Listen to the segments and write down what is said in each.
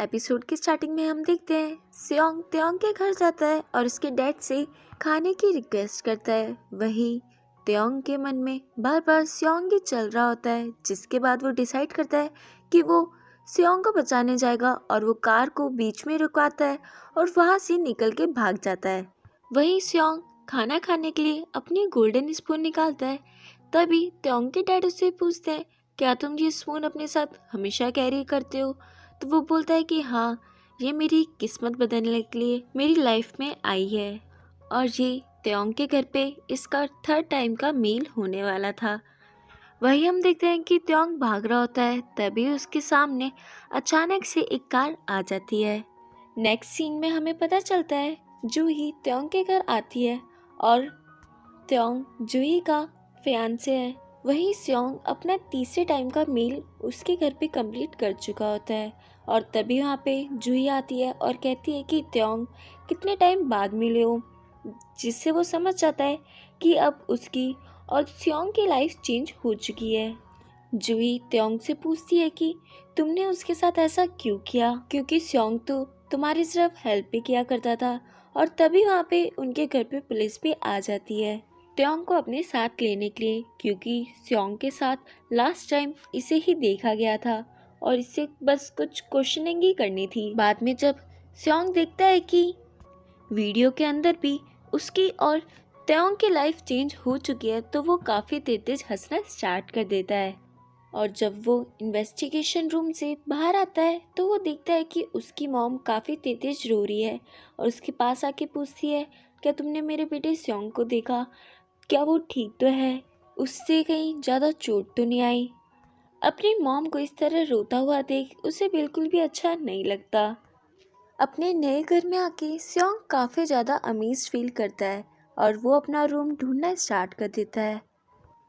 Episode की starting में हम देखते हैं सियोंग त्योंग के घर जाता है और उसके डैड से खाने की रिक्वेस्ट करता है। वही त्योंग के मन में बार बार सियोंग ही चल रहा होता है, जिसके बाद वो डिसाइड करता है कि वो सियोंग को बचाने जाएगा और वो कार को बीच में रुकवाता है और वहाँ से निकल के भाग जाता है। वही सियोंग खाना खाने के लिए अपनी गोल्डन स्पून निकालता है। तभी त्योंग के डैड उससे पूछते हैं, क्या तुम ये स्पून अपने साथ हमेशा कैरी करते हो? तो वो बोलता है कि हाँ, ये मेरी किस्मत बदलने के लिए मेरी लाइफ में आई है। और ये त्योंग के घर पे इसका थर्ड टाइम का मील होने वाला था। वही हम देखते हैं कि त्योंग भाग रहा होता है, तभी उसके सामने अचानक से एक कार आ जाती है। नेक्स्ट सीन में हमें पता चलता है जूही त्योंग के घर आती है और त्योंग जूही का फियांसे है। वहीं सियोंग अपना तीसरे टाइम का मील उसके घर पे कंप्लीट कर चुका होता है और तभी वहाँ पे जूही आती है और कहती है कि त्योंग कितने टाइम बाद मिले हो, जिससे वो समझ जाता है कि अब उसकी और सियोंग की लाइफ चेंज हो चुकी है। जूही त्योंग से पूछती है कि तुमने उसके साथ ऐसा क्यों किया, क्योंकि सियोंग तो तुम्हारी सिर्फ हेल्प भी किया करता था। और तभी वहाँ पे उनके घर पे पुलिस भी आ जाती है त्योंग को अपने साथ लेने के लिए, क्योंकि सियोंग के साथ लास्ट टाइम इसे ही देखा गया था और इससे बस कुछ क्वेश्चनिंग ही करनी थी। बाद में जब सियोंग देखता है कि वीडियो के अंदर भी उसकी और त्योंग की लाइफ चेंज हो चुकी है, तो वो काफ़ी तेज हंसना स्टार्ट कर देता है। और जब वो इन्वेस्टिगेशन रूम से बाहर आता है तो वो देखता है कि उसकी मॉम काफ़ी तेज रो रही है और उसके पास आके पूछती है, क्या तुमने मेरे बेटे सियोंग को देखा? क्या वो ठीक तो है? उससे कहीं ज़्यादा चोट तो नहीं आई? अपनी मॉम को इस तरह रोता हुआ देख उसे बिल्कुल भी अच्छा नहीं लगता। अपने नए घर में आके सियोंग काफ़ी ज़्यादा अमेज़्ड फील करता है और वो अपना रूम ढूंढना स्टार्ट कर देता है,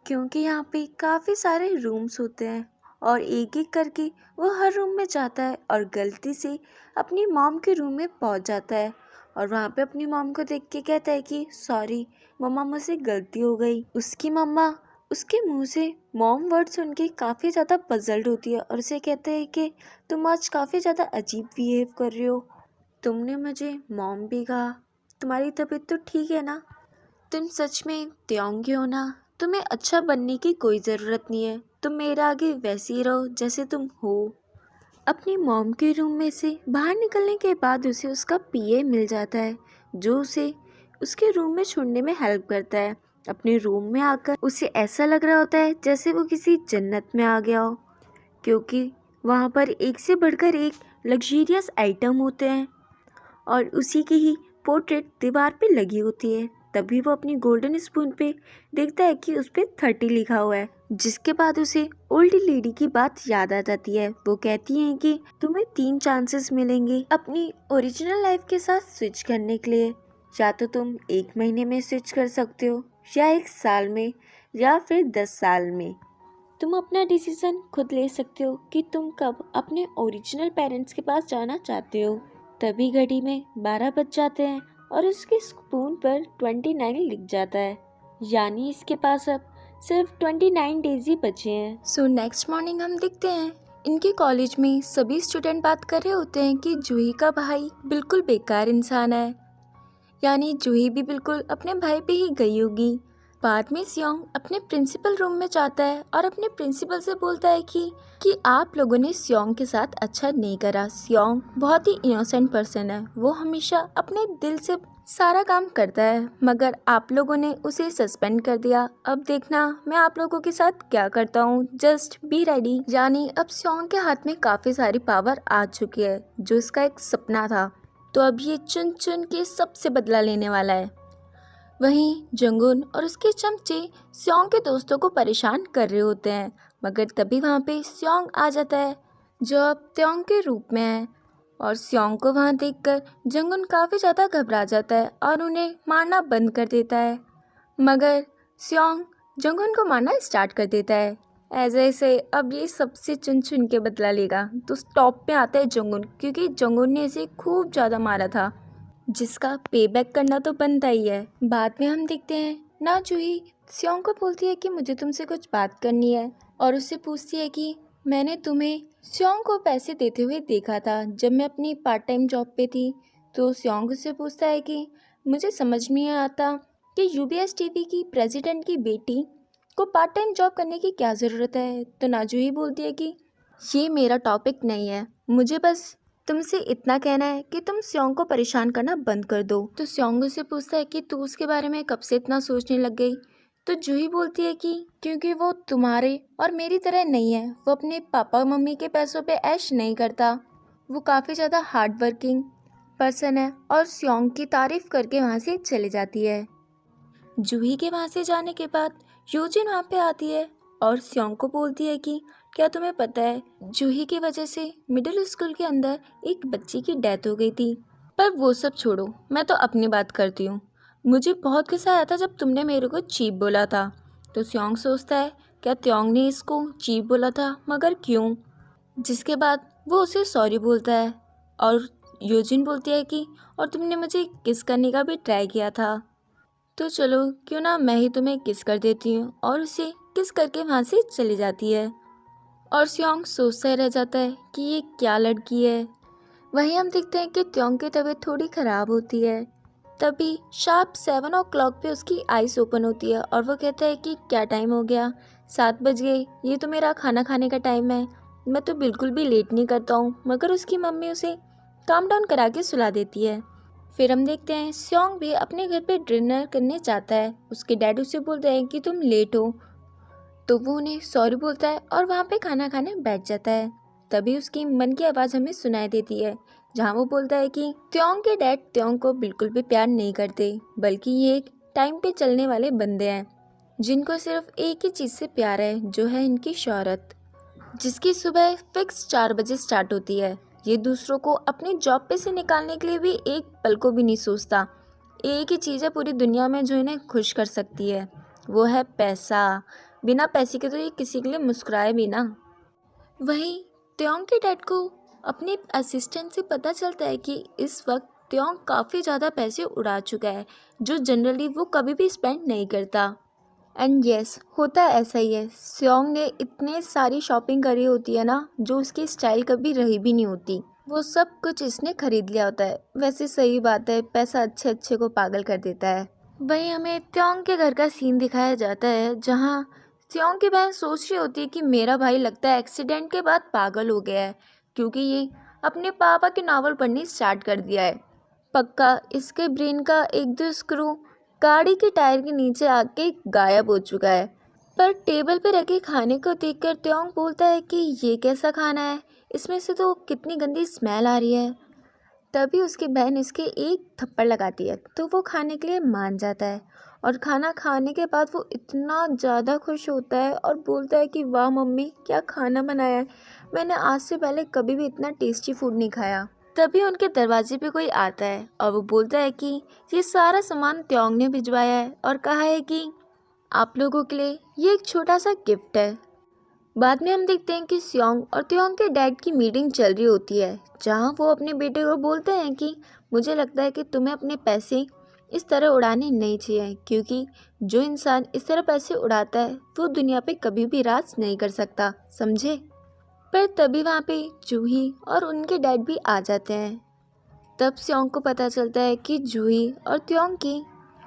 क्योंकि यहाँ पे काफ़ी सारे रूम्स होते हैं और एक एक करके वो हर रूम में जाता है और गलती से अपनी मॉम के रूम में पहुँच जाता है और वहाँ पे अपनी मॉम को देख के कहता है कि सॉरी मम्मा, मुझसे गलती हो गई। उसकी मम्मा उसके मुंह से मॉम वर्ड सुन के काफ़ी ज़्यादा पजल्ड होती है और उसे कहते हैं कि तुम आज काफ़ी ज़्यादा अजीब बिहेव कर रहे हो। तुमने मुझे मॉम भी कहा, तुम्हारी तबीयत तो ठीक है ना? तुम सच में त्योंग हो ना? तुम्हें अच्छा बनने की कोई ज़रूरत नहीं है, तुम मेरे आगे वैसे ही रहो जैसे तुम हो। अपनी मॉम के रूम में से बाहर निकलने के बाद उसे उसका पीए मिल जाता है, जो उसे उसके रूम में छोड़ने में हेल्प करता है। अपने रूम में आकर उसे ऐसा लग रहा होता है जैसे वो किसी जन्नत में आ गया हो, क्योंकि वहाँ पर एक से बढ़कर एक लग्जरियस आइटम होते हैं और उसी की ही पोर्ट्रेट दीवार पे लगी होती है। तभी वो अपनी गोल्डन स्पून पे देखता है कि उस पे 30 लिखा हुआ है, जिसके बाद उसे ओल्ड लेडी की बात याद आ जाती है। वो कहती हैं कि तुम्हें 3 चांसेस मिलेंगे अपनी ओरिजिनल लाइफ के साथ स्विच करने के लिए। या तो तुम 1 महीने में स्विच कर सकते हो, या 1 साल में, या फिर 10 साल में। तुम अपना डिसीजन खुद ले सकते हो कि तुम कब अपने ओरिजिनल पेरेंट्स के पास जाना चाहते हो। तभी घड़ी में 12 बज जाते हैं और उसके स्पून पर 29 लिख जाता है, यानी इसके पास अब सिर्फ 29 डेज ही बचे हैं। सो नेक्स्ट मॉर्निंग हम देखते हैं इनके कॉलेज में सभी स्टूडेंट बात कर रहे होते हैं कि जूही का भाई बिल्कुल बेकार इंसान है, यानी जूही भी बिल्कुल अपने भाई पे ही गई होगी। बाद में सियोंग अपने प्रिंसिपल रूम में जाता है और अपने प्रिंसिपल से बोलता है कि आप लोगों ने सियोंग के साथ अच्छा नहीं करा। सियोंग बहुत ही इनोसेंट पर्सन है, वो हमेशा अपने दिल से सारा काम करता है, मगर आप लोगों ने उसे सस्पेंड कर दिया। अब देखना मैं आप लोगों के साथ क्या करता हूँ, जस्ट बी रेडी। यानी अब सियोंग के हाथ में काफ़ी सारी पावर आ चुकी है, जो इसका एक सपना था, तो अब ये चुन चुन के सबसे बदला लेने वाला है। वहीं जंगून और उसके चमचे सियोंग के दोस्तों को परेशान कर रहे होते हैं, मगर तभी वहाँ पे सियोंग आ जाता है, जो अब त्योंग के रूप में है। और सियोंग को वहाँ देखकर जंगून काफ़ी ज़्यादा घबरा जाता है और उन्हें मारना बंद कर देता है, मगर सियोंग जंगून को मारना स्टार्ट कर देता है। ऐसे अब ये सबसे चुन चुन के बदला लेगा। तो टॉप पे आता है जंगून, क्योंकि जंगून ने इसे खूब ज़्यादा मारा था, जिसका पे बैक करना तो बनता ही है। बाद में हम देखते हैं ना जूही सियोंग को बोलती है कि मुझे तुमसे कुछ बात करनी है और उससे पूछती है कि मैंने तुम्हें स्योंग को पैसे देते हुए देखा था जब मैं अपनी पार्ट टाइम जॉब पे थी। तो स्योंग उससे पूछता है कि मुझे समझ नहीं आता कि यूबीएस टीवी की प्रेसिडेंट की बेटी को पार्ट टाइम जॉब करने की क्या ज़रूरत है। तो नाजू ही बोलती है कि ये मेरा टॉपिक नहीं है, मुझे बस तुमसे इतना कहना है कि तुम स्योंग को परेशान करना बंद कर दो। तो स्योंग उससे पूछता है कि तू उसके बारे में कब से इतना सोचने लग गई। तो जूही बोलती है कि क्योंकि वो तुम्हारे और मेरी तरह नहीं है, वो अपने पापा मम्मी के पैसों पे ऐश नहीं करता, वो काफ़ी ज़्यादा हार्ड वर्किंग पर्सन है। और स्योंग की तारीफ करके वहाँ से चली जाती है। जूही के वहाँ से जाने के बाद यूजिन वहाँ पे आती है और स्योंग को बोलती है कि क्या तुम्हें पता है जूही की वजह से मिडिल स्कूल के अंदर एक बच्ची की डेथ हो गई थी। पर वो सब छोड़ो, मैं तो अपनी बात करती हूँ। मुझे बहुत गुस्सा आया था जब तुमने मेरे को चीप बोला था। तो स्योंग सोचता है क्या त्योंग ने इसको चीप बोला था, मगर क्यों। जिसके बाद वो उसे सॉरी बोलता है और यूजिन बोलती है कि और तुमने मुझे किस करने का भी ट्राई किया था, तो चलो क्यों ना मैं ही तुम्हें किस कर देती हूँ। और उसे किस करके वहाँ से चली जाती है और स्योंग सोचता रह जाता है कि ये क्या लड़की है। वहीं हम देखते हैं कि त्योंग की तबीयत थोड़ी ख़राब होती है। तभी शार्प 7 o'clock पे उसकी आइज़ ओपन होती है और वो कहता है कि क्या टाइम हो गया, 7 बज गए, ये तो मेरा खाना खाने का टाइम है, मैं तो बिल्कुल भी लेट नहीं करता हूँ। मगर उसकी मम्मी उसे काम डाउन करा के सुला देती है। फिर हम देखते हैं स्योंग भी अपने घर पे डिनर करने जाता है। उसके डैड उसे बोलते हैं कि तुम लेट हो, तो वो उन्हें सॉरी बोलता है और वहाँ पे खाना खाने बैठ जाता है। तभी उसकी मन की आवाज़ हमें सुनाई देती है जहाँ वो बोलता है कि त्योंग के डैड त्योंग को बिल्कुल भी प्यार नहीं करते, बल्कि ये एक टाइम पे चलने वाले बंदे हैं जिनको सिर्फ एक ही चीज़ से प्यार है, जो है इनकी शोहरत, जिसकी सुबह फिक्स 4 बजे स्टार्ट होती है। ये दूसरों को अपनी जॉब पे से निकालने के लिए भी एक पल को भी नहीं सोचता। एक ही चीज़ है पूरी दुनिया में जो इन्हें खुश कर सकती है, वो है पैसा। बिना पैसे के तो ये किसी के लिए मुस्कुराए भी ना। वहीं त्योंग के डैड को अपने असिस्टेंट से पता चलता है कि इस वक्त त्योंग काफ़ी ज़्यादा पैसे उड़ा चुका है, जो जनरली वो कभी भी स्पेंड नहीं करता। एंड यस, होता ऐसा ही है। स्योंग ने इतने सारी शॉपिंग करी होती है ना, जो उसकी स्टाइल कभी रही भी नहीं होती, वो सब कुछ इसने खरीद लिया होता है। वैसे सही बात है, पैसा अच्छे अच्छे को पागल कर देता है। वहीं हमें त्योंग के घर का सीन दिखाया जाता है जहाँ त्योंग की बहन सोच रही होती है कि मेरा भाई लगता है एक्सीडेंट के बाद पागल हो गया है, क्योंकि ये अपने पापा की नावल पढ़नी स्टार्ट कर दिया है। पक्का इसके ब्रेन का एक दो स्क्रू गाड़ी के टायर के नीचे आके गायब हो चुका है। पर टेबल पे रखे खाने को देखकर त्योंग बोलता है कि ये कैसा खाना है, इसमें से तो कितनी गंदी स्मेल आ रही है। तभी उसकी बहन इसके एक थप्पड़ लगाती है तो वो खाने के लिए मान जाता है। और खाना खाने के बाद वो इतना ज़्यादा खुश होता है और बोलता है कि वाह मम्मी, क्या खाना बनाया है, मैंने आज से पहले कभी भी इतना टेस्टी फूड नहीं खाया। तभी उनके दरवाजे पे कोई आता है और वो बोलता है कि ये सारा सामान त्योंग ने भिजवाया है और कहा है कि आप लोगों के लिए ये एक छोटा सा गिफ्ट है। बाद में हम देखते हैं कि स्योंग और त्योंग के डैड की मीटिंग चल रही होती है जहां वो अपने बेटे को बोलते हैं कि मुझे लगता है कि तुम्हें अपने पैसे इस तरह उड़ाने नहीं चाहिए, क्योंकि जो इंसान इस तरह पैसे उड़ाता है वो दुनिया पे कभी भी राज नहीं कर सकता, समझे। पर तभी वहाँ पे जूही और उनके डैड भी आ जाते हैं। तब स्योंग को पता चलता है कि जूही और त्योंग की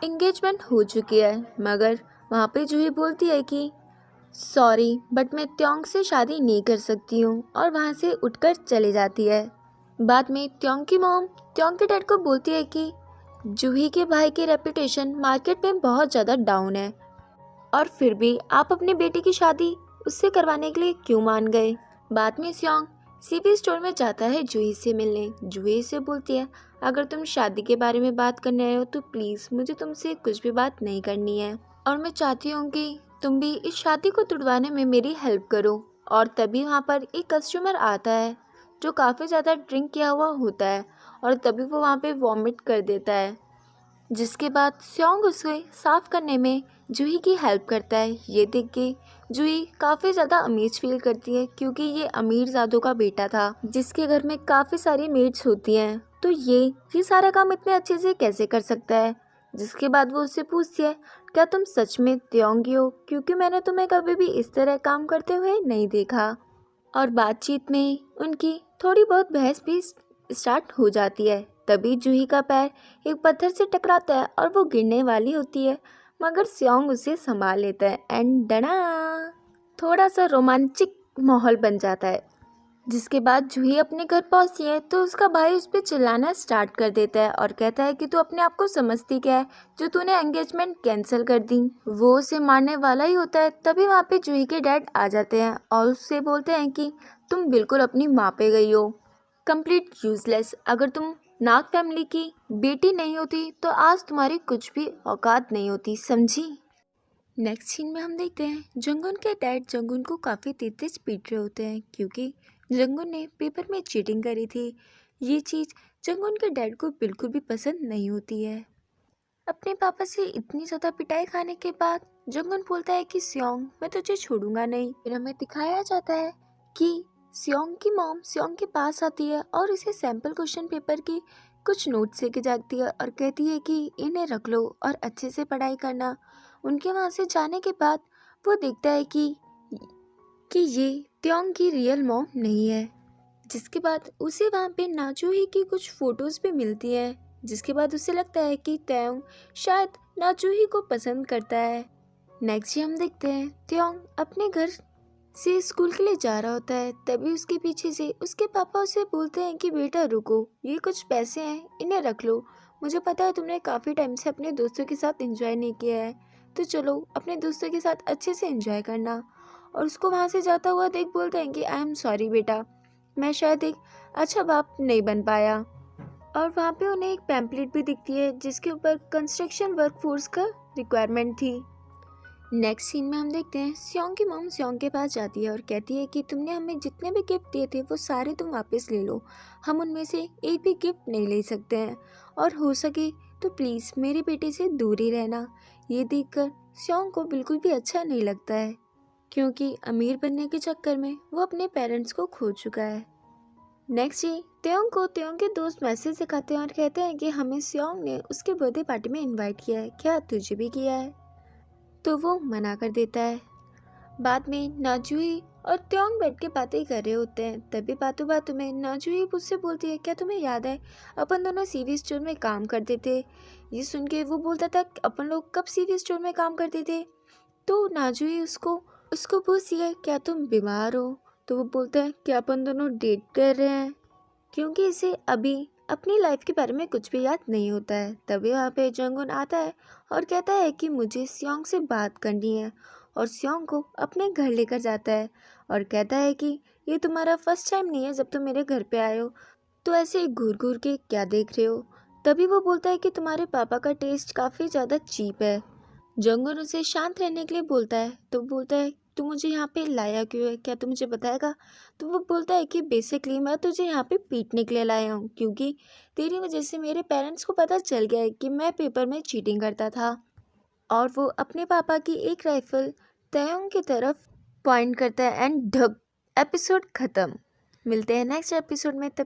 एंगेजमेंट हो चुकी है। मगर वहाँ पे जूही बोलती है कि सॉरी बट मैं त्योंग से शादी नहीं कर सकती हूँ और वहाँ से उठकर चली जाती है। बाद में त्योंग की मॉम त्योंग के डैड को बोलती है कि जूही के भाई की रेपुटेशन मार्केट में बहुत ज़्यादा डाउन है और फिर भी आप अपनी बेटी की शादी उससे करवाने के लिए क्यों मान गए। बाद में स्योंग सीवी स्टोर में जाता है जूही से मिलने। जूही से बोलती है अगर तुम शादी के बारे में बात करने आए हो तो प्लीज़ मुझे तुमसे कुछ भी बात नहीं करनी है और मैं चाहती हूँ कि तुम भी इस शादी को तुड़वाने में मेरी हेल्प करो। और तभी वहाँ पर एक कस्टमर आता है जो काफ़ी ज़्यादा ड्रिंक किया हुआ होता है और तभी वो वहाँ पे वॉमिट कर देता है, जिसके बाद स्योंग उसे साफ करने में जूही की हेल्प करता है। ये देख के जूही काफ़ी ज़्यादा अमेज फील करती है, क्योंकि ये अमीर ज़ादों का बेटा था जिसके घर में काफ़ी सारी मेड्स होती हैं, तो ये सारा काम इतने अच्छे से कैसे कर सकता है। जिसके बाद वो उससे पूछती है क्या तुम सच में त्योंगी हो, क्योंकि मैंने तुम्हें कभी भी इस तरह काम करते हुए नहीं देखा। और बातचीत में उनकी थोड़ी बहुत बहस भी स्टार्ट हो जाती है। तभी जूही का पैर एक पत्थर से टकराता है और वो गिरने वाली होती है, मगर स्योंग उसे संभाल लेता है एंड डना थोड़ा सा रोमांचक माहौल बन जाता है। जिसके बाद जूही अपने घर पहुंचती है तो उसका भाई उस पर चिल्लाना स्टार्ट कर देता है और कहता है कि तू अपने आप को समझती क्या है जो तूने एंगेजमेंट कैंसिल कर दी। वो उसे मारने वाला ही होता है। तभी वहाँ पे जूही के डैड आ जाते हैं और उससे बोलते हैं कि तुम बिल्कुल अपनी माँ पे गई हो, कंप्लीट यूजलेस। अगर तुम नाग फैमिली की बेटी नहीं होती तो आज तुम्हारी कुछ भी औकात नहीं होती, समझी। नेक्स्ट सीन में हम देखते हैं जंगून के डैड जंगून को काफ़ी तेज पीट रहे होते हैं क्योंकि जंगून ने पेपर में चीटिंग करी थी। ये चीज़ जंगून के डैड को बिल्कुल भी पसंद नहीं होती है। अपने पापा से इतनी ज़्यादा पिटाई खाने के बाद जंगून बोलता है कि स्योंग मैं तुझे छोड़ूंगा नहीं। फिर हमें दिखाया जाता है कि स्योंग की मॉम स्योंग के पास आती है और इसे सैम्पल क्वेश्चन पेपर की कुछ नोट्स लेके जाती है और कहती है कि इन्हें रख लो और अच्छे से पढ़ाई करना। उनके वहाँ से जाने के बाद वो देखता है कि ये त्योंग की रियल मॉम नहीं है। जिसके बाद उसे वहाँ पे नाचूही की कुछ फ़ोटोज़ भी मिलती हैं। जिसके बाद उसे लगता है कि त्योंग शायद नाचूही को पसंद करता है। नेक्स्ट हम देखते हैं त्योंग अपने घर से स्कूल के लिए जा रहा होता है। तभी उसके पीछे से उसके पापा उसे बोलते हैं कि बेटा रुको, ये कुछ पैसे हैं, इन्हें रख लो। मुझे पता है तुमने काफ़ी टाइम से अपने दोस्तों के साथ एंजॉय नहीं किया है, तो चलो अपने दोस्तों के साथ अच्छे से एंजॉय करना। और उसको वहाँ से जाता हुआ देख बोलते हैं कि आई एम सॉरी बेटा, मैं शायद एक अच्छा बाप नहीं बन पाया। और वहाँ पे उन्हें एक पैम्पलेट भी दिखती है जिसके ऊपर कंस्ट्रक्शन वर्कफोर्स का रिक्वायरमेंट थी। नेक्स्ट सीन में हम देखते हैं स्योंग की मॉम स्योंग के पास जाती है और कहती है कि तुमने हमें जितने भी गिफ्ट दिए थे वो सारे तुम वापस ले लो, हम उनमें से एक भी गिफ्ट नहीं ले सकते हैं और हो सके तो प्लीज़ मेरे बेटे से दूर ही रहना। ये देखकर स्योंग को बिल्कुल भी अच्छा नहीं लगता है क्योंकि अमीर बनने के चक्कर में वो अपने पेरेंट्स को खो चुका है। नेक्स्ट डे त्योंग को त्योंग के दोस्त मैसेज दिखाते हैं और कहते हैं कि हमें स्योंग ने उसके बर्थडे पार्टी में इनवाइट किया है, क्या तुझे भी किया है? तो वो मना कर देता है। बाद में नाजुही और त्योंग बैठ के बातें कर रहे होते हैं। तभी बातों बातों में नाजुही उससे बोलती है क्या तुम्हें याद है अपन दोनों सीवी स्टोर में काम करते थे? ये सुन के वो बोलता था अपन लोग कब सीवी स्टोर में काम करते थे? तो नाजुही उसको पूछती है क्या तुम बीमार हो? तो वो बोलता है कि अपन दोनों डेट कर रहे हैं, क्योंकि इसे अभी अपनी लाइफ के बारे में कुछ भी याद नहीं होता है। तभी वहाँ पे जंगून आता है और कहता है कि मुझे स्योंग से बात करनी है और स्योंग को अपने घर लेकर जाता है और कहता है कि ये तुम्हारा फर्स्ट टाइम नहीं है जब तुम मेरे घर पे आए हो, तो ऐसे घूर घूर के क्या देख रहे हो? तभी वो बोलता है कि तुम्हारे पापा का टेस्ट काफ़ी ज़्यादा चीप है। जंगून उसे शांत रहने के लिए बोलता है तो बोलता है तू मुझे यहाँ पे लाया क्यों है, क्या तू मुझे बताएगा? तो वो बोलता है कि बेसिकली मैं तुझे यहाँ पे पीटने के लिए लाया हूँ क्योंकि तेरी वजह से मेरे पेरेंट्स को पता चल गया है कि मैं पेपर में चीटिंग करता था। और वो अपने पापा की एक राइफल त्योंग की तरफ पॉइंट करता है एंड ढक एपिसोड ख़त्म। मिलते हैं नेक्स्ट एपिसोड में, तब